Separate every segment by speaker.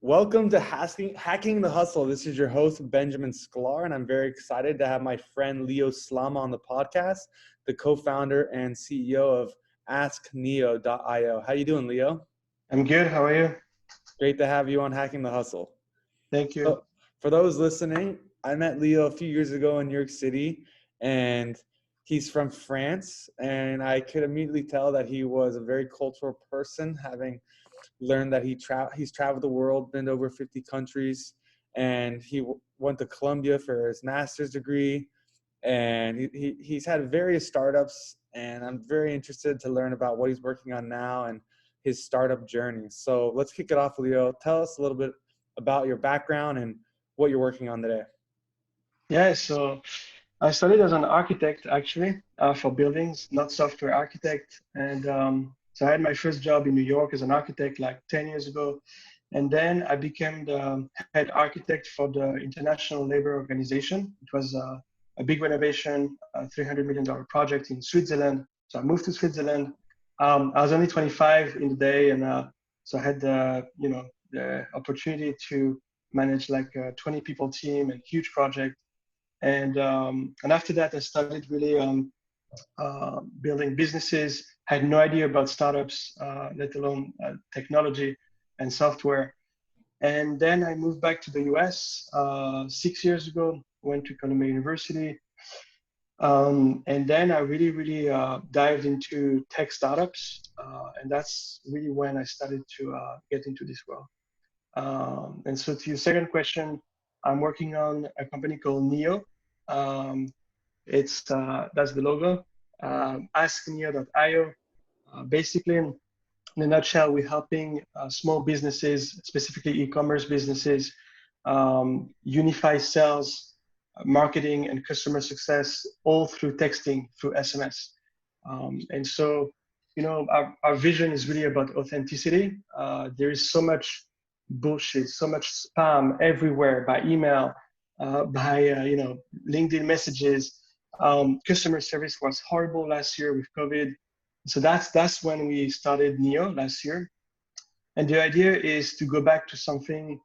Speaker 1: Welcome to Hacking the Hustle. This is your host, Benjamin Sklar, and I'm very excited to have my friend Lio Slama on the podcast, the co-founder and CEO of AskNeo.io. How you doing, Leo?
Speaker 2: I'm good. How are you?
Speaker 1: Great to have you on Hacking the Hustle.
Speaker 2: Thank you.
Speaker 1: So, for those listening, I met Leo a few years ago in New York City, and he's from France, and I could immediately tell that he was a very cultural person, having learned that he's traveled the world, been to over 50 countries, and he went to Columbia for his master's degree, and he's had various startups, and I'm very interested to learn about what he's working on now and his startup journey. So let's kick it off, Leo. Tell us a little bit about your background and what you're working on today.
Speaker 2: Yeah, so I studied as an architect actually for buildings, not software architect. And so I had my first job in New York as an architect like 10 years ago. And then I became the head architect for the International Labor Organization. It was a big renovation, a $300 million project in Switzerland. So I moved to Switzerland. I was only 25 in the day, and so I had the opportunity to manage like a 20 people team and huge project. And after that, I started really building businesses. Had no idea about startups, let alone technology and software. And then I moved back to the US 6 years ago. Went to Columbia University, and then I really dived into tech startups, and that's really when I started to get into this world. And so to your second question, I'm working on a company called Neo. Um, it's that's the logo. AskNeo.io. Basically, in a nutshell, we're helping small businesses, specifically e-commerce businesses, unify sales, marketing, and customer success all through texting, through SMS. And so, our vision is really about authenticity. There is so much bullshit, so much spam everywhere by email, by LinkedIn messages. Customer service was horrible last year with COVID. So that's when we started Neo last year. And the idea is to go back to something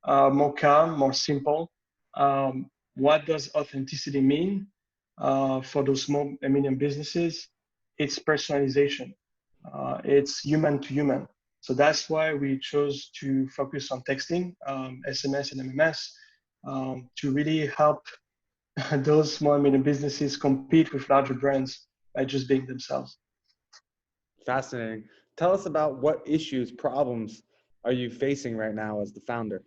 Speaker 2: more calm, more simple. What does authenticity mean for those small and medium businesses? It's personalization. It's human to human. So that's why we chose to focus on texting, SMS and MMS, to really help those small and medium businesses compete with larger brands by just being themselves.
Speaker 1: Fascinating. Tell us about what issues, problems are you facing right now as the founder?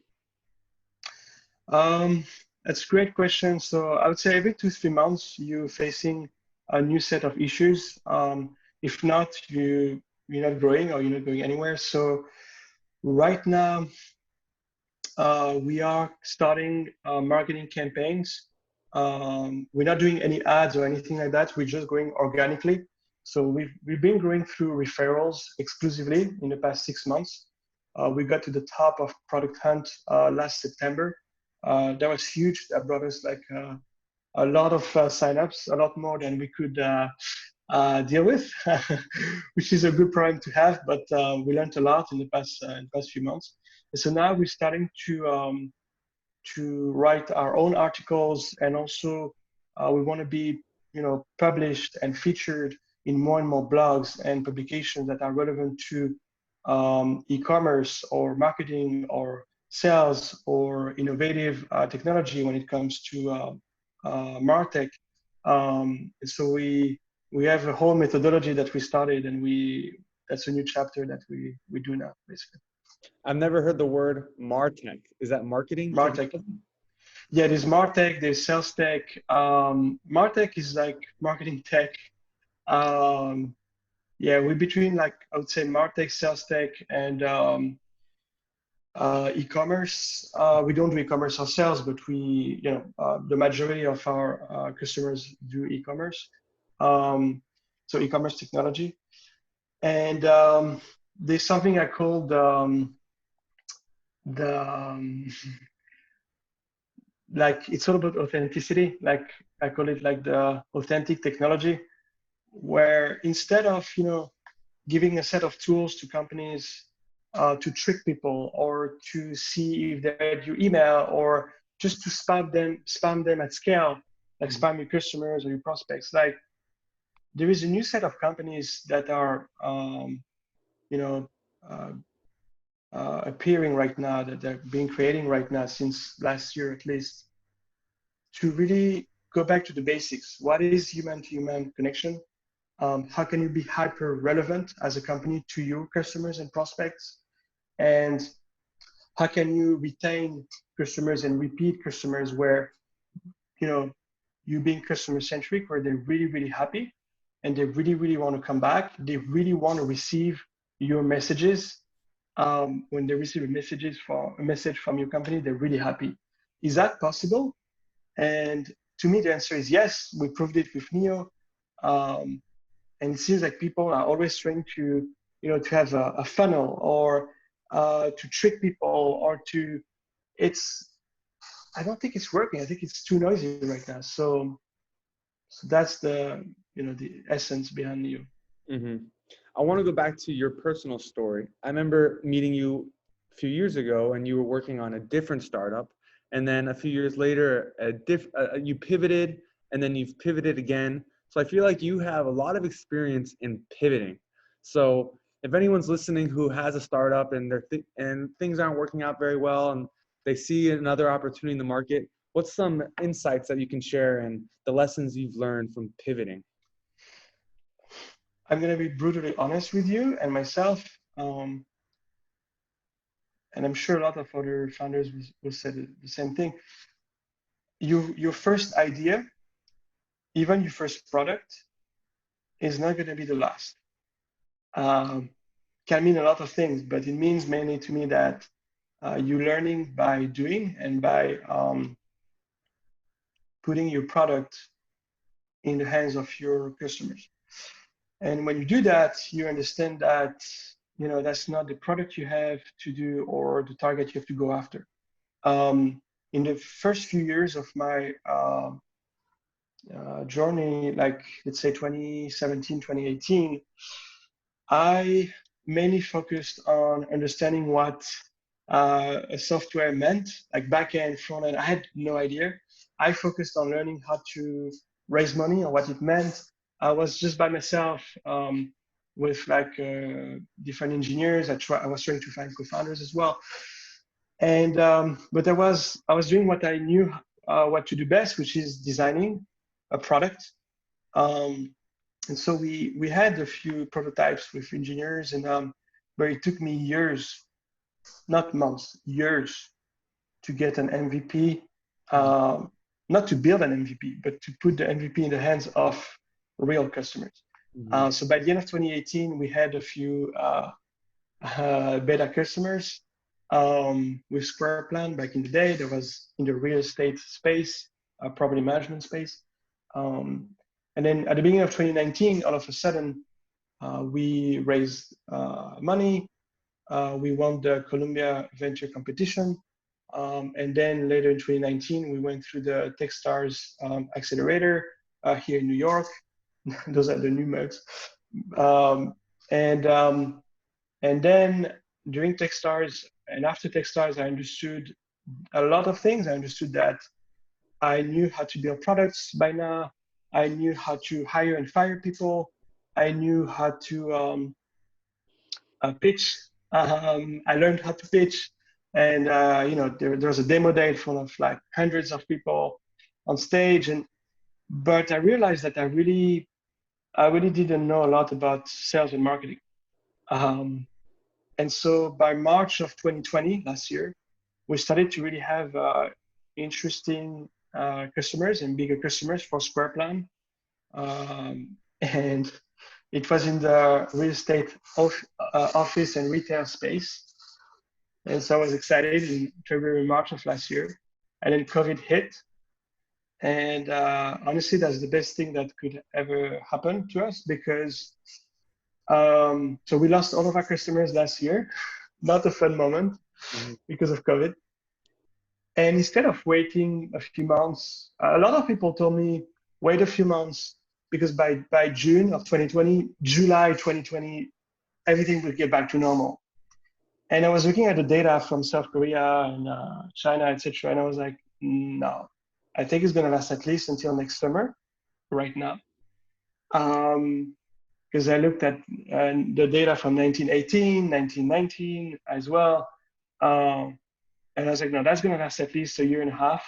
Speaker 2: That's a great question. So I would say every 2-3 months you're facing a new set of issues. If not, you're not growing or you're not going anywhere. So right now we are starting marketing campaigns. We're not doing any ads or anything like that. We're just growing organically. So we've been growing through referrals exclusively in the past 6 months. We got to the top of Product Hunt last September. That was huge. That brought us like a lot of signups, a lot more than we could deal with, which is a good problem to have. But we learned a lot in the past few months. And so now we're starting to write our own articles, and also we want to be published and featured in more and more blogs and publications that are relevant to e-commerce or marketing or sales or innovative technology when it comes to martech. So we have a whole methodology that we started, and that's a new chapter that we do now, basically.
Speaker 1: I've never heard the word martech. Is that marketing?
Speaker 2: Martech. Yeah, there's martech, there's sales tech. Martech is like marketing tech. Yeah, we're between, like, I would say martech, sales tech, and e-commerce. We don't do e-commerce ourselves, but the majority of our customers do e-commerce. So e-commerce technology. And there's something I call like, it's all about authenticity. Like, I call it like the authentic technology, where instead of giving a set of tools to companies to trick people or to see if they read your email or just to spam them at scale, like
Speaker 1: Mhm.
Speaker 2: spam your customers or your prospects. Like there is a new set of companies that are, you know, uh, appearing right now, that they're being creating right now since last year at least, to really go back to the basics. What is human-to-human connection? How can you be hyper relevant as a company to your customers and prospects? And how can you retain customers and repeat customers where, you know, you being customer centric, where they're really, really happy and they really, really want to come back. They really want to receive your messages. When they receive a message from your company, they're really happy. Is that possible? And to me, the answer is yes. We proved it with Neo. Um, and it seems like people are always trying to, to have a funnel or to trick people or to, it's, I don't think it's working. I think it's too noisy right now. So that's the essence behind Neo.
Speaker 1: Hmm. I want to go back to your personal story. I remember meeting you a few years ago, and you were working on a different startup, and then a few years later, you pivoted, and then you've pivoted again. So I feel like you have a lot of experience in pivoting. So if anyone's listening who has a startup and and things aren't working out very well, and they see another opportunity in the market, what's some insights that you can share and the lessons you've learned from pivoting?
Speaker 2: I'm going to be brutally honest with you and myself. And I'm sure a lot of other founders will say the same thing. Your first idea, even your first product, is not going to be the last. Um, can mean a lot of things, but it means mainly to me that you're learning by doing and by putting your product in the hands of your customers. And when you do that, you understand that that's not the product you have to do or the target you have to go after. In the first few years of my journey, like let's say 2017, 2018, I mainly focused on understanding what a software meant, like backend, front end. I had no idea. I focused on learning how to raise money and what it meant. I was just by myself with like different engineers. I was trying to find co-founders as well. And but I was doing what I knew what to do best, which is designing a product. Um, and so we had a few prototypes with engineers, and but it took me years, not months, years to get an MVP. Not to build an MVP, but to put the MVP in the hands of real customers.
Speaker 1: Mm-hmm.
Speaker 2: So by the end of 2018, we had a few beta customers with Square Plan. Back in the day, there was in the real estate space, property management space. Um, and then at the beginning of 2019, all of a sudden, we raised money. We won the Columbia Venture Competition. And then later in 2019, we went through the Techstars Accelerator here in New York. Those are the new mugs. Um, and and then during Techstars and after Techstars, I understood a lot of things. I understood that I knew how to build products by now. I knew how to hire and fire people. I knew how to pitch. I learned how to pitch. And there was a demo day in front of like hundreds of people on stage. But I realized that I really didn't know a lot about sales and marketing. Um, And so by March of 2020, last year, we started to really have interesting customers and bigger customers for SquarePlan. And it was in the real estate office and retail space. And so I was excited in February, March of last year. And then COVID hit. And honestly, that's the best thing that could ever happen to us because so we lost all of our customers last year. Not a fun moment
Speaker 1: Mm-hmm.
Speaker 2: because of COVID. And instead of waiting a few months, a lot of people told me, wait a few months because by June of 2020, July 2020, everything will get back to normal. And I was looking at the data from South Korea and China, etc. And I was like, no, I think it's going to last at least until next summer right now. Because I looked at the data from 1918, 1919 as well. Um, and I was like, no, that's going to last at least a year and a half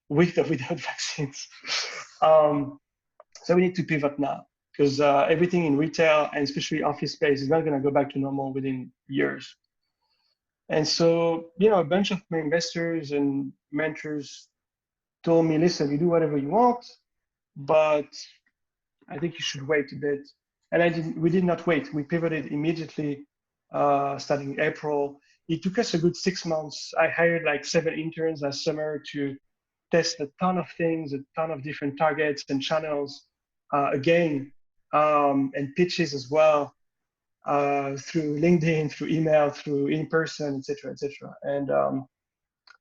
Speaker 2: with or without vaccines. Um, so we need to pivot now because everything in retail and especially office space is not going to go back to normal within years. And so, a bunch of my investors and mentors told me, listen, you do whatever you want, but I think you should wait a bit. And we did not wait. We pivoted immediately, starting April. It took us a good 6 months. I hired like 7 interns last summer to test a ton of things, a ton of different targets and channels, again, and pitches as well, through LinkedIn, through email, through in person, etc., etc., and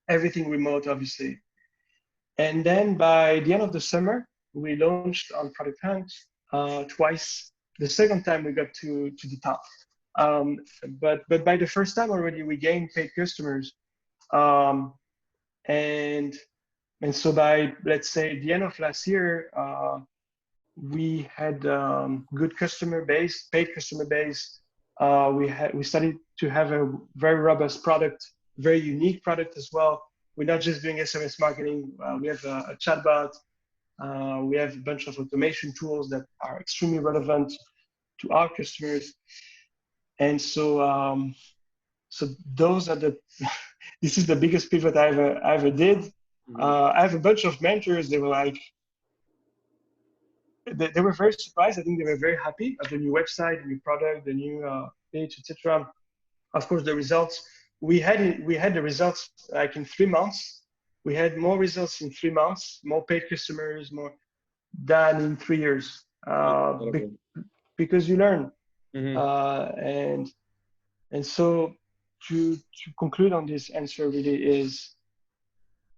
Speaker 2: everything remote, obviously. And then by the end of the summer, we launched on Product Hunt twice. The second time we got to the top. Um, but by the first time already, we gained paid customers. Um, and and so by, let's say, the end of last year, we had good customer base, paid customer base. We started to have a very robust product, very unique product as well. We're not just doing SMS marketing. We have a chatbot. We have a bunch of automation tools that are extremely relevant to our customers. And so those are the. This is the biggest pivot I ever did. I have a bunch of mentors. They were like, they were very surprised. I think they were very happy of the new website, the new product, the new page, etc. Of course, the results we had the results like in 3 months. We had more results in 3 months, more paid customers, more than in 3 years, because you learn.
Speaker 1: Mm-hmm.
Speaker 2: And so to conclude on this answer really is,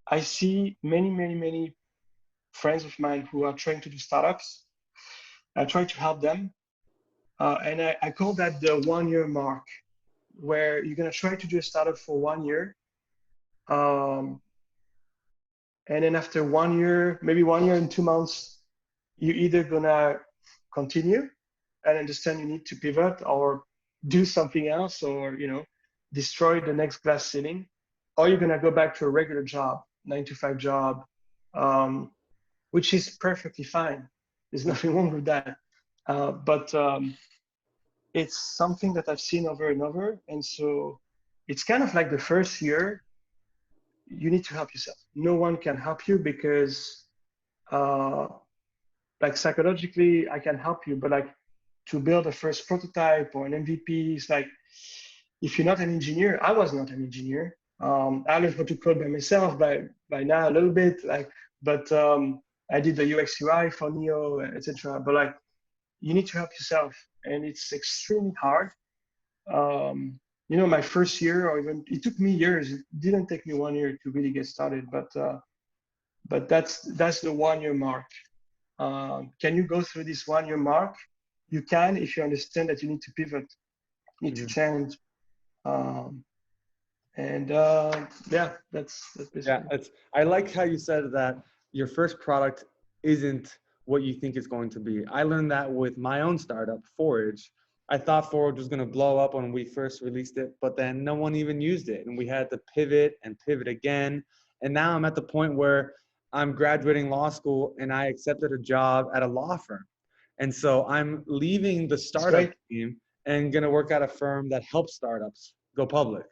Speaker 2: I see many friends of mine who are trying to do startups. I try to help them. And I call that the 1 year mark, where you're going to try to do a startup for 1 year. Um, and then after 1 year, maybe 1 year and 2 months, you're either going to continue and understand you need to pivot or do something else, or, destroy the next glass ceiling, or you're going to go back to a regular job, 9 to 5 job, which is perfectly fine. There's nothing wrong with that. But it's something that I've seen over and over. And so it's kind of like the first year, you need to help yourself. No one can help you because, like, psychologically, I can help you, but like to build a first prototype or an MVP, it's like, if you're not an engineer, I was not an engineer. I learned how to code by myself by now a little bit, like, but I did the UX UI for Neo, etc. But like, you need to help yourself, and it's extremely hard. My first year, or even it took me years. It didn't take me 1 year to really get started, but that's the 1 year mark. Can you go through this 1 year mark? You can if you understand that you need to pivot, need to change, and yeah, that's
Speaker 1: Yeah,
Speaker 2: basically.
Speaker 1: I like how you said that your first product isn't what you think it's going to be. I learned that with my own startup, Forage. I thought Forage was going to blow up when we first released it, but then no one even used it. And we had to pivot and pivot again. And now I'm at the point where I'm graduating law school and I accepted a job at a law firm. And so I'm leaving the
Speaker 2: It's
Speaker 1: startup
Speaker 2: great.
Speaker 1: team and going to work at a firm that helps startups go public.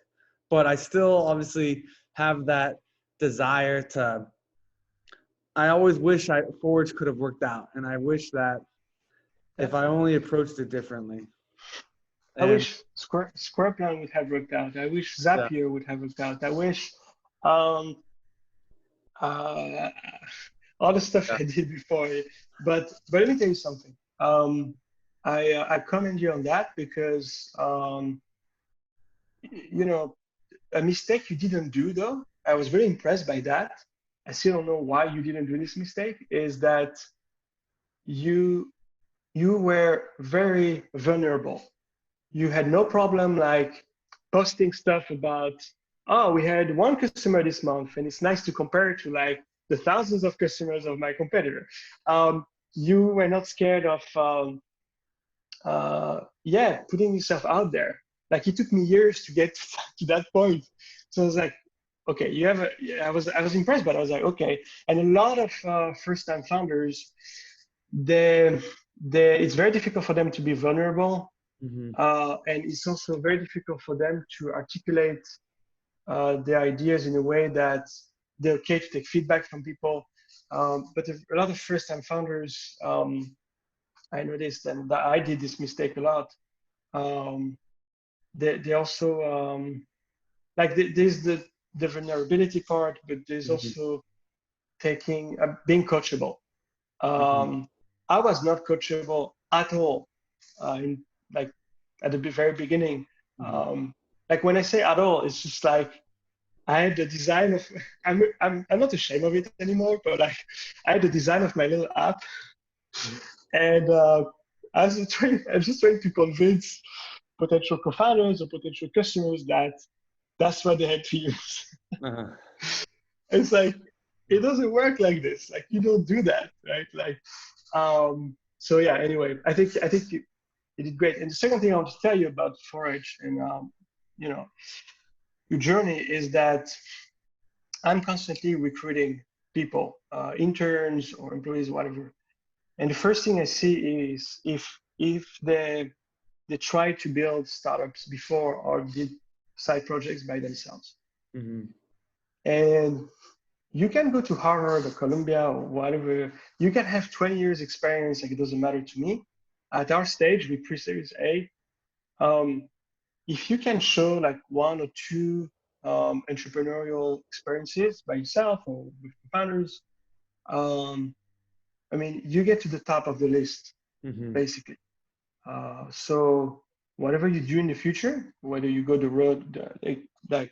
Speaker 1: But I still obviously have that desire to. I always wish Forge could have worked out, and I wish that
Speaker 2: Yeah.
Speaker 1: if I only approached it differently.
Speaker 2: I
Speaker 1: And
Speaker 2: wish Scorpion would have worked out. I wish
Speaker 1: yeah,
Speaker 2: Zapier would have worked out. I wish um, uh, all the stuff
Speaker 1: yeah,
Speaker 2: I did before. But let me tell you something. I commend you on that because you know a mistake you didn't do though. I was very impressed by that. I still don't know why you didn't do this mistake. Is that you you were very vulnerable. You had no problem like posting stuff about, oh, we had one customer this month, and it's nice to compare it to like the thousands of customers of my competitor. You were not scared of, yeah, putting yourself out there. Like it took me years to get to that point. So I was like, okay, you have a. Yeah, I was impressed, but I was like, okay. And a lot of first-time founders, they it's very difficult for them to be vulnerable,
Speaker 1: Mm-hmm.
Speaker 2: and it's also very difficult for them to articulate their ideas in a way that they're okay to take feedback from people. But a lot of first-time founders, I noticed, and that I did this mistake a lot. Um, they also like there's the vulnerability part, but there's
Speaker 1: Mm-hmm.
Speaker 2: also taking being coachable.
Speaker 1: Mm-hmm.
Speaker 2: Um, I was not coachable at all in like at the very beginning.
Speaker 1: Mm-hmm.
Speaker 2: Um, like when I say at all, it's just like I had the design of I'm not ashamed of it anymore, but I had the design of my little app, and I was just trying to convince potential co-founders or potential customers that that's what they had to use.
Speaker 1: Uh-huh.
Speaker 2: It's like it doesn't work like this. Like you don't do that, right? Like so yeah. Anyway, I think you did great. And the second thing I want to tell you about Forage and you know your journey is that I'm constantly recruiting people, interns or employees, whatever. And the first thing I see is if they try to build startups before or did side projects by themselves.
Speaker 1: Mm-hmm.
Speaker 2: And you can go to Harvard or Columbia or whatever. You can have 20 years experience, like it doesn't matter to me. At our stage, we pre-series A, um, if you can show like one or two entrepreneurial experiences by yourself or with founders, um, I mean, you get to the top of the list,
Speaker 1: Mm-hmm.
Speaker 2: basically. So whatever you do in the future, whether you go the road, like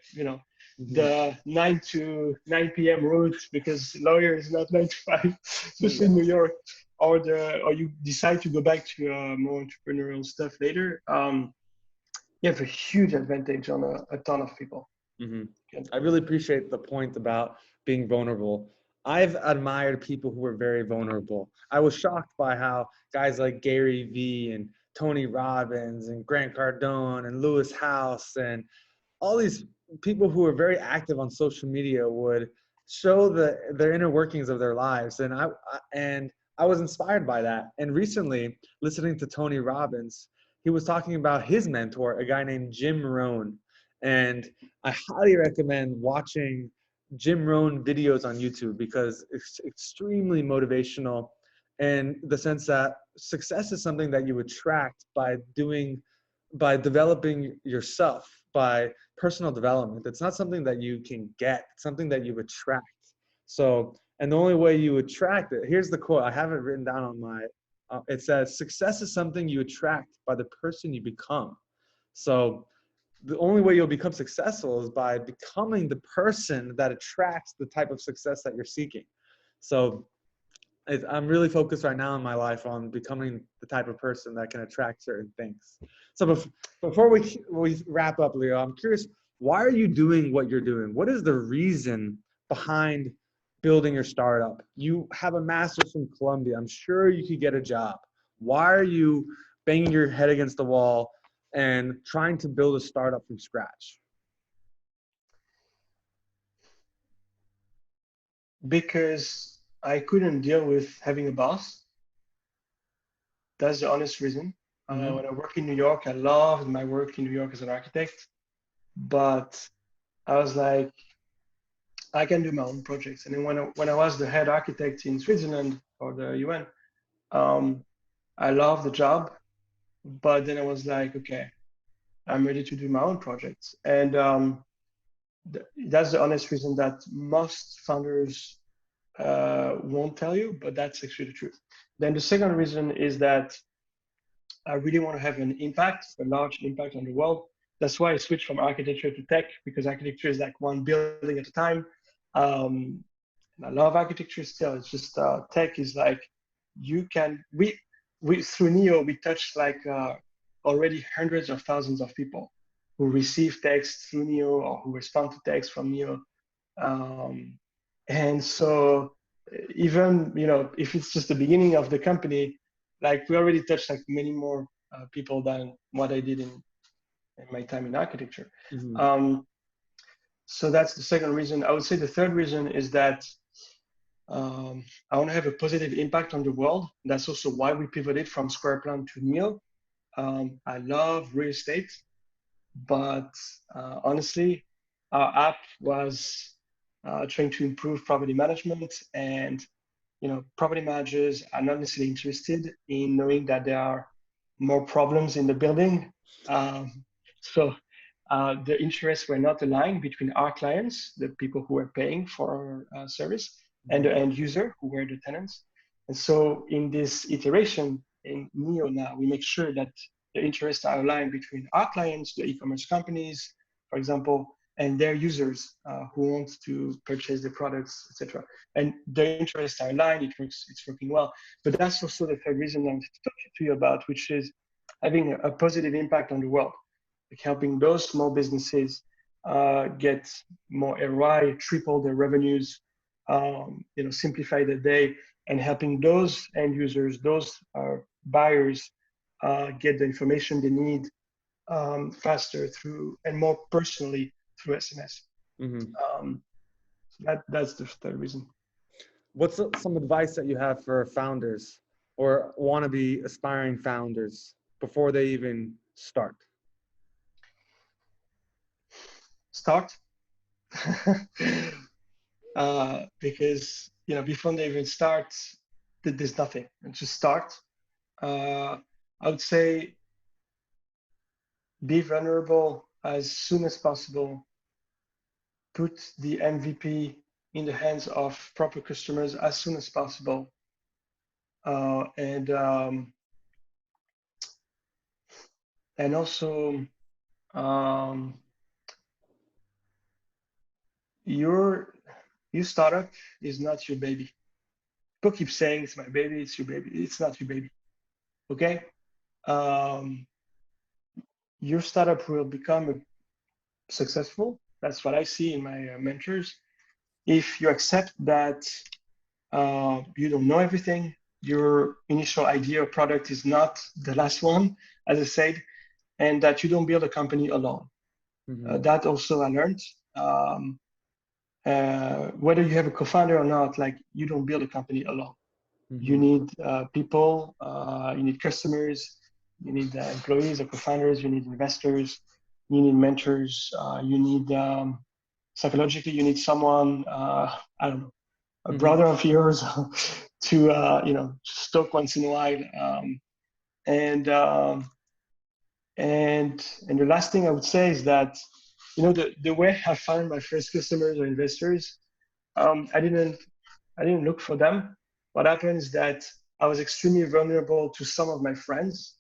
Speaker 1: Mm-hmm.
Speaker 2: the 9 to 9 p.m. route because lawyer is not 9 to 5, especially in
Speaker 1: Yeah.
Speaker 2: New York, or you decide to go back to more entrepreneurial stuff later. You have a huge advantage on a ton of people.
Speaker 1: Mm-hmm.
Speaker 2: Can,
Speaker 1: I really appreciate the point about being vulnerable. I've admired people who are very vulnerable. I was shocked by how guys like Gary Vee and Tony Robbins and Grant Cardone and Lewis House and all these people who are very active on social media would show their inner workings of their lives, and I was inspired by that. And recently, listening to Tony Robbins, he was talking about his mentor, a guy named Jim Rohn, and I highly recommend watching Jim Rohn videos on YouTube because it's extremely motivational in the sense that success is something that you attract by developing yourself, by personal development. It's not something that you can get, it's something that you attract. So, and the only way you attract it, here's the quote, I have it written down on my, it says, success is something you attract by the person you become. So the only way you'll become successful is by becoming the person that attracts the type of success that you're seeking. So I'm really focused right now in my life on becoming the type of person that can attract certain things. So before we wrap up, Leo, I'm curious, why are you doing what you're doing? What is the reason behind building your startup? You have a master's from Columbia. I'm sure you could get a job. Why are you banging your head against the wall and trying to build a startup from scratch?
Speaker 2: because I couldn't deal with having a boss. That's the honest reason.
Speaker 1: Mm-hmm.
Speaker 2: When I work in New York, I loved my work in New York as an architect, but I was like, I can do my own projects. And then when I was the head architect in Switzerland for the UN, um, I loved the job, but then I was like, okay, I'm ready to do my own projects. And that's the honest reason that most founders won't tell you, but that's actually the truth. Then the second reason is that I really want to have an impact, a large impact on the world. That's why I switched from architecture to tech, because architecture is like one building at a time. Um, and I love architecture still. It's just tech is like you can we through Neo we touched like already hundreds of thousands of people who receive text through Neo or who respond to text from Neo. And so even, if it's just the beginning of the company, like we already touched like many more people than what I did in my time in architecture.
Speaker 1: Mm-hmm.
Speaker 2: So that's the second reason. I would say the third reason is that I want to have a positive impact on the world. That's also why we pivoted from SquarePlan to Neo. I love real estate, but honestly, our app was trying to improve property management, and property managers are not necessarily interested in knowing that there are more problems in the building. So the interests were not aligned between our clients, the people who were paying for our service, and the end user, who were the tenants. And so in this iteration in Neo now, we make sure that the interests are aligned between our clients, the e-commerce companies, for example, and their users who want to purchase the products, etc. And the interests are aligned. It's working well. But that's also the third reason I wanted to talk to you about, which is having a positive impact on the world, like helping those small businesses get more ROI, triple their revenues, simplify their day, and helping those end users, those buyers, get the information they need faster through and more personally through SMS.
Speaker 1: Mm-hmm.
Speaker 2: That's the third reason.
Speaker 1: What's some advice that you have for founders or wannabe aspiring founders before they even start?
Speaker 2: Start. Because before they even start, there's nothing. And just start. I would say be vulnerable as soon as possible. Put the MVP in the hands of proper customers as soon as possible. And also your startup is not your baby. People keep saying it's my baby, it's your baby. It's not your baby. Okay? Your startup will become successful. That's what I see in my mentors. If you accept that you don't know everything, your initial idea or product is not the last one, as I said, and that you don't build a company alone.
Speaker 1: Mm-hmm.
Speaker 2: That also I learned. Whether you have a co-founder or not, like you don't build a company alone.
Speaker 1: Mm-hmm.
Speaker 2: You need people, you need customers, you need employees or co-founders, you need investors, you need mentors, you need psychologically, you need someone, I don't know, a brother of yours to stoke once in a while. And the last thing I would say is that the way I found my first customers or investors, I didn't look for them. What happened is that I was extremely vulnerable to some of my friends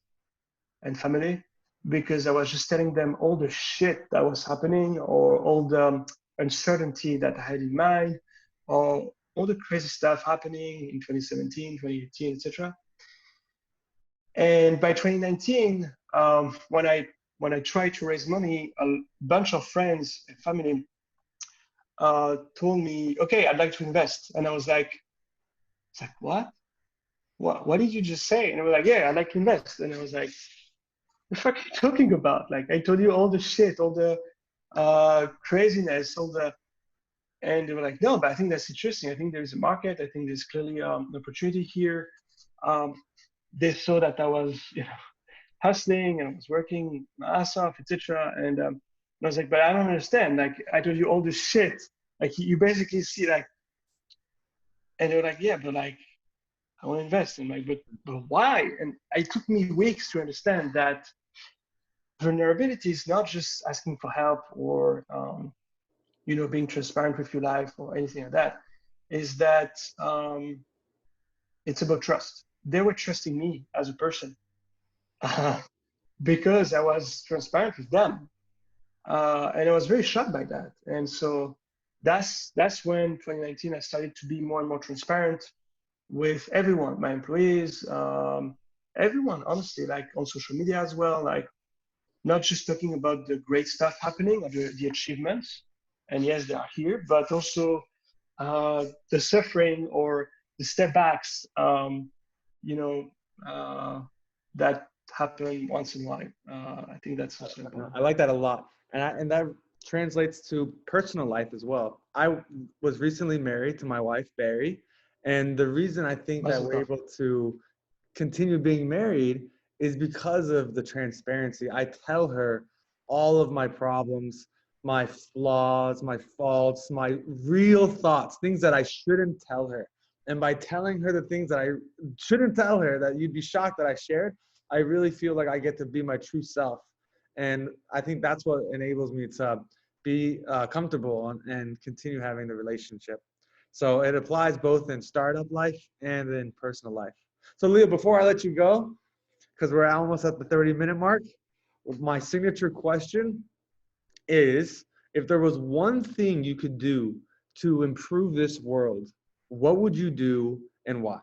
Speaker 2: and family because I was just telling them all the shit that was happening or all the uncertainty that I had in mind or all the crazy stuff happening in 2017, 2018, etc. And by 2019, when I tried to raise money, a bunch of friends and family told me, "Okay, I'd like to invest," and I was like, "It's like what? What did you just say?" And they were like, "Yeah, I'd like to invest," and I was like, "What the fuck are you talking about? Like, I told you all the shit, all the craziness, all the," and they were like, "No, but I think that's interesting. I think there's a market. I think there's clearly an opportunity here." They saw that I was, hustling and I was working my ass off, etc. And I was like, "But I don't understand. Like, I told you all this shit. Like, you basically see like," and they were like, "Yeah, but like, I want to invest." And I'm like, but why?" And it took me weeks to understand that vulnerability is not just asking for help or being transparent with your life or anything like that. Is that it's about trust. They were trusting me as a person because I was transparent with them, and I was very shocked by that. And so that's when 2019 I started to be more and more transparent with everyone, my employees, everyone, honestly, like on social media as well. Like not just talking about the great stuff happening or the achievements, and yes, they are here, but also the suffering or the step backs, you know, that happen once in a while. I think that's also important.
Speaker 1: I like that a lot, and that translates to personal life as well. I was recently married to my wife Barry, and the reason I think that
Speaker 2: Mazel
Speaker 1: we're
Speaker 2: tov.
Speaker 1: able to continue being married is because of the transparency. I tell her all of my problems, my flaws, my faults, my real thoughts, things that I shouldn't tell her. And by telling her the things that I shouldn't tell her, that you'd be shocked that I shared, I really feel like I get to be my true self. And I think that's what enables me to be comfortable and continue having the relationship. So it applies both in startup life and in personal life. So Leo, before I let you go, because we're almost at the 30-minute mark, my signature question is, if there was one thing you could do to improve this world, what would you do and why?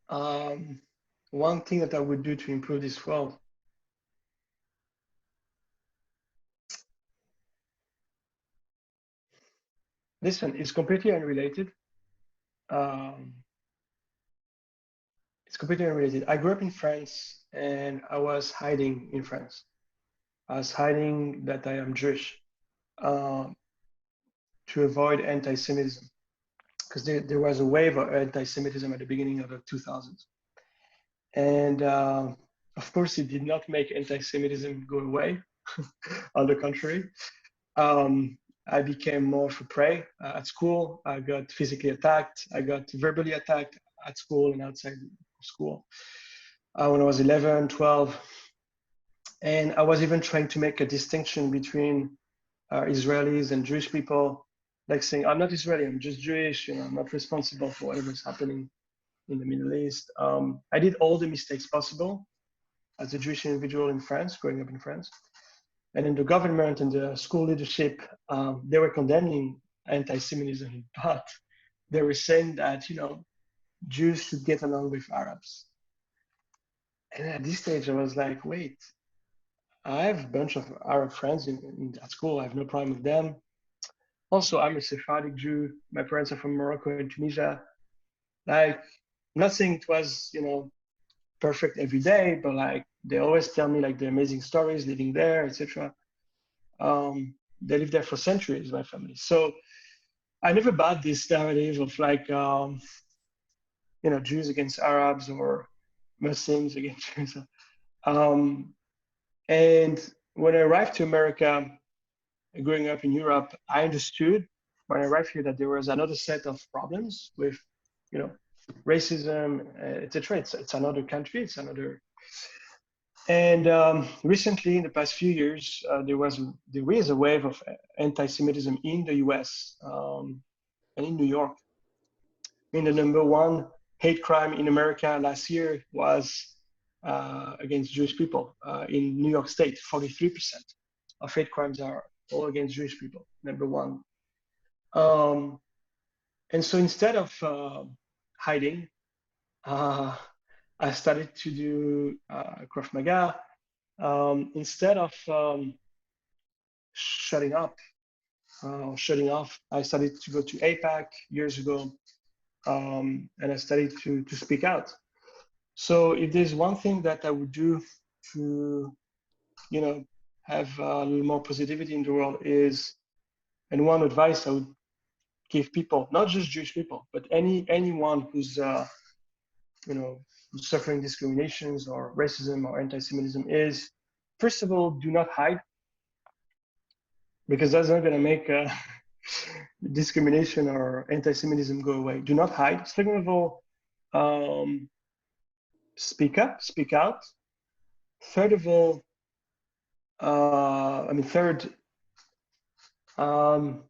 Speaker 2: Um, One thing that I would do to improve this world. Listen, it's completely unrelated. Um, it's completely unrelated. I grew up in France and I was hiding in France. I was hiding that I am Jewish um, to avoid anti-Semitism because there was a wave of anti-Semitism at the beginning of the 2000s. And of course, it did not make anti-Semitism go away. On the contrary, um, I became more of a prey at school. I got physically attacked. I got verbally attacked at school and outside school when I was 11, 12. And I was even trying to make a distinction between Israelis and Jewish people, like saying, I'm not Israeli, I'm just Jewish, I'm not responsible for whatever's happening in the Middle East. I did all the mistakes possible as a Jewish individual in France, growing up in France. And in the government and the school leadership, they were condemning anti-Semitism, but they were saying that, Jews should get along with Arabs. And at this stage, I was like, wait, I have a bunch of Arab friends at school. I have no problem with them. Also, I'm a Sephardic Jew. My parents are from Morocco and Tunisia. Like, I'm not saying it was, perfect every day, but like they always tell me like the amazing stories living there, etc. They lived there for centuries, my family. So I never bought this narrative of like, Jews against Arabs or Muslims against Jews. Um, and when I arrived to America, growing up in Europe, I understood when I arrived here that there was another set of problems with, you know, racism, etc. It's another country, it's another. And recently, in the past few years, there is a wave of anti-Semitism in the U.S. And in New York. I mean, the number one hate crime in America last year was against Jewish people in New York State. 43% of hate crimes are all against Jewish people. Number one. Um, and so instead of hiding, uh, I started to do Krav Maga. Instead of shutting up, shutting off, I started to go to APAC years ago, and I started to speak out. So if there's one thing that I would do to, have a little more positivity in the world is, and one advice I would give people, not just Jewish people, but anyone who's, suffering discriminations or racism or anti-Semitism is, first of all, do not hide, because that's not going to make discrimination or anti-Semitism go away. Do not hide. Second of all, speak up, speak out. Third of all, third, um,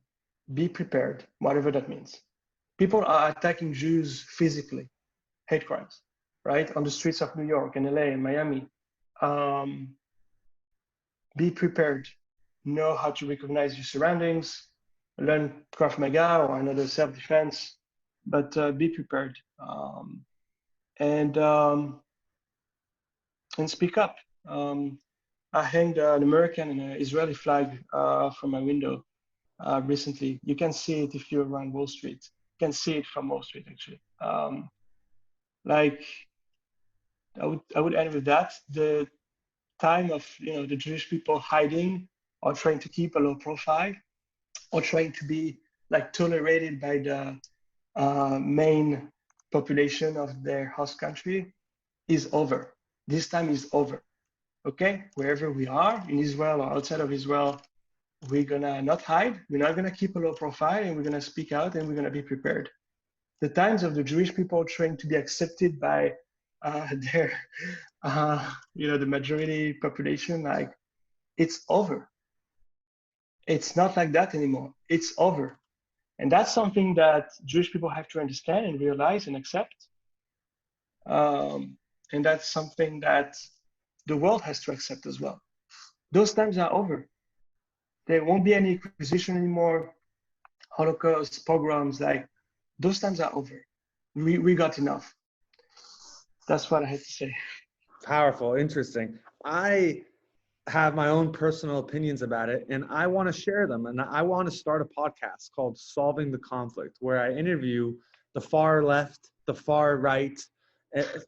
Speaker 2: be prepared, whatever that means. People are attacking Jews physically, hate crimes, right? On the streets of New York and LA and Miami. Um, be prepared. Know how to recognize your surroundings. Learn Krav Maga or another self-defense. but be prepared, and um, and speak up. Um, I hanged an American and an Israeli flag from my window recently. You can see it if you're around Wall Street. You can see it from Wall Street actually. Like I would end with that. The time of the Jewish people hiding or trying to keep a low profile or trying to be like tolerated by the main population of their host country is over. This time is over. Okay, wherever we are in Israel or outside of Israel, we're gonna not hide. We're not gonna keep a low profile, and we're gonna speak out, and we're gonna be prepared. The times of the Jewish people trying to be accepted by their, the majority population, like it's over. It's not like that anymore. It's over. And that's something that Jewish people have to understand and realize and accept. Um, and that's something that the world has to accept as well. Those times are over. There won't be any Inquisition anymore, Holocaust, pogroms, like those times are over. We got enough. That's what I had to say.
Speaker 1: Powerful, interesting. I have my own personal opinions about it, and I want to share them. And I want to start a podcast called Solving the Conflict, where I interview the far left, the far right,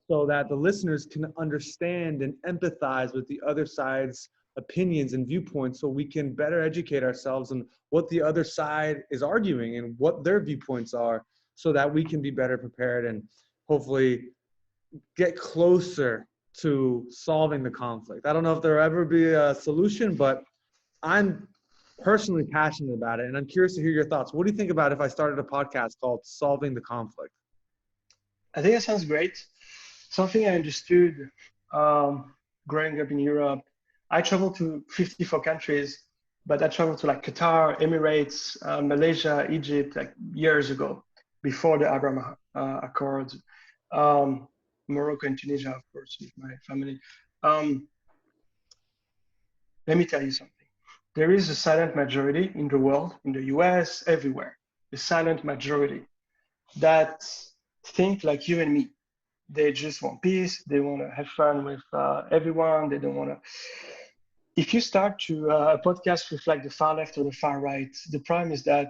Speaker 1: so that the listeners can understand and empathize with the other side's opinions and viewpoints, so we can better educate ourselves on what the other side is arguing and what their viewpoints are, so that we can be better prepared and hopefully get closer to solving the conflict. I don't know if there'll ever be a solution, but I'm personally passionate about it, and I'm curious to hear your thoughts. What do you think about if I started a podcast called Solving the Conflict?
Speaker 2: I think that sounds great. Something I understood growing up in Europe. I traveled to 54 countries, but I traveled to like Qatar, Emirates, Malaysia, Egypt, like years ago, before the Abraham Accords. Um, Morocco and Tunisia, of course, with my family. Um, Let me tell you something. There is a silent majority in the world, in the US, everywhere, a silent majority that think like you and me. They just want peace. They want to have fun with everyone. They don't want to. If you start to a podcast with like the far left or the far right, the problem is that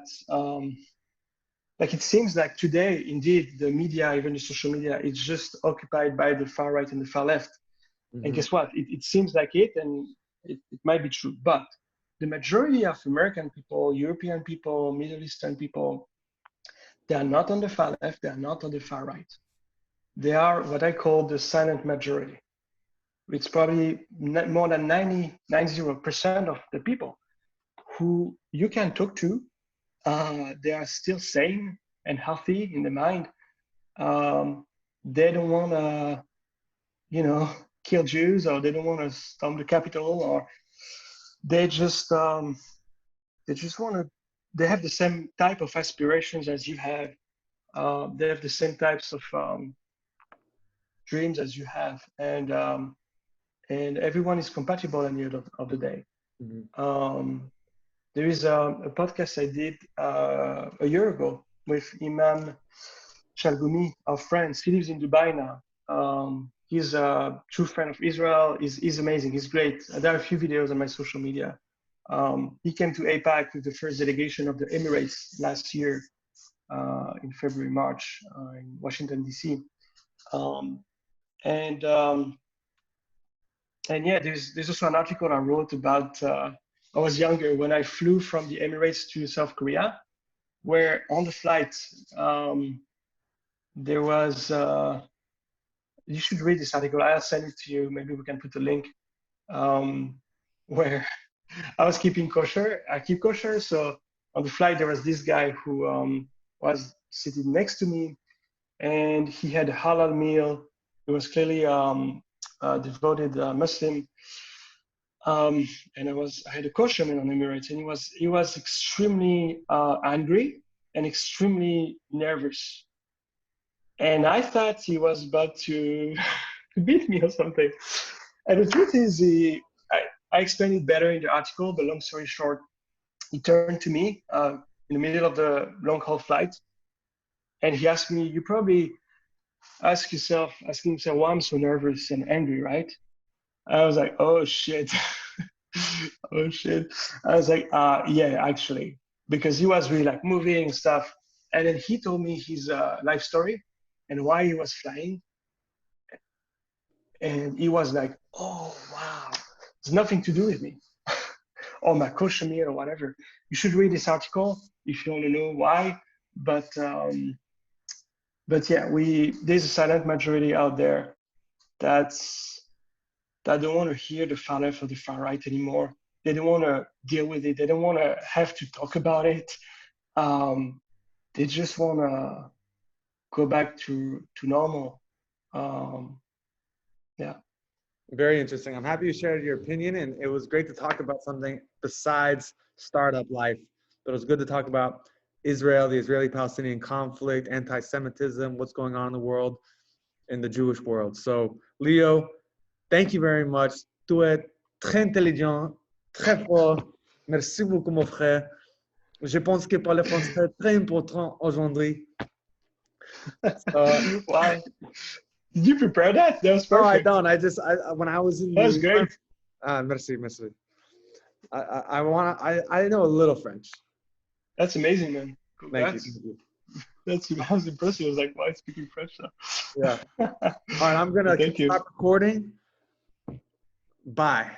Speaker 2: like it seems like today, indeed, the media, even the social media, is just occupied by the far right and the far left. And guess what? It seems like it, and it might be true. But the majority of American people, European people, Middle Eastern people, they are not on the far left, they are not on the far right. They are what I call the silent majority. It's probably more than 90% of the people who you can talk to. They are still sane and healthy in the mind. They don't want to, kill Jews, or they don't want to storm the Capitol, or they just want to. They have the same type of aspirations as you have. They have the same types of dreams as you have, and everyone is compatible at the end of the day. There is a podcast I did a year ago with Imam Shalgumi of France. He lives in Dubai now. He's a true friend of Israel. He's amazing. He's great. There are a few videos on my social media. He came to APAC with the first delegation of the Emirates last year in February, March in Washington, D.C. And yeah, there's also an article I wrote about. I was younger when I flew from the Emirates to South Korea, where on the flight there was. You should read this article. I'll send it to you. Maybe we can put a link. Where I was keeping kosher. I keep kosher, so on the flight there was this guy who was sitting next to me, and he had a halal meal. He was clearly a devoted Muslim, and I had a kosher meal on Emirates, and he was extremely angry and extremely nervous, and I thought he was about to beat me or something. And the truth is, I explained it better in the article, but long story short, he turned to me in the middle of the long haul flight, And he asked me, you probably asking himself why I'm so nervous and angry, right? I was like, oh shit. Oh shit. I was like, yeah, actually, because he was really like moving and stuff. And then he told me his life story and why he was flying. And he was like, oh wow, it's nothing to do with me or my me or whatever. You should read this article if you want to know why. But but yeah, there's a silent majority out there that's that don't want to hear the far left or the far right anymore. They don't want to deal with it. They don't want to have to talk about it. Um, they just want to go back to normal. Um, yeah.
Speaker 1: Very interesting. I'm happy you shared your opinion, and it was great to talk about something besides startup life. But it was good to talk about Israel, the Israeli-Palestinian conflict, anti-Semitism, what's going on in the world, in the Jewish world. So, Leo, thank you very much. Tu es très intelligent, très fort. Merci beaucoup, mon frère. Je pense que parler français est très important aujourd'hui.
Speaker 2: Wow. Did you prepare that? That was
Speaker 1: No, I
Speaker 2: perfect.
Speaker 1: don't. When I was in
Speaker 2: That
Speaker 1: New
Speaker 2: was
Speaker 1: York,
Speaker 2: great.
Speaker 1: merci, merci. I know a little French.
Speaker 2: That's amazing, man.
Speaker 1: Thank you.
Speaker 2: Congrats.
Speaker 1: Thank you.
Speaker 2: That was impressive. I was like, why is speaking French
Speaker 1: Yeah.
Speaker 2: now?
Speaker 1: All right, I'm gonna
Speaker 2: Thank you.
Speaker 1: stop recording. Bye.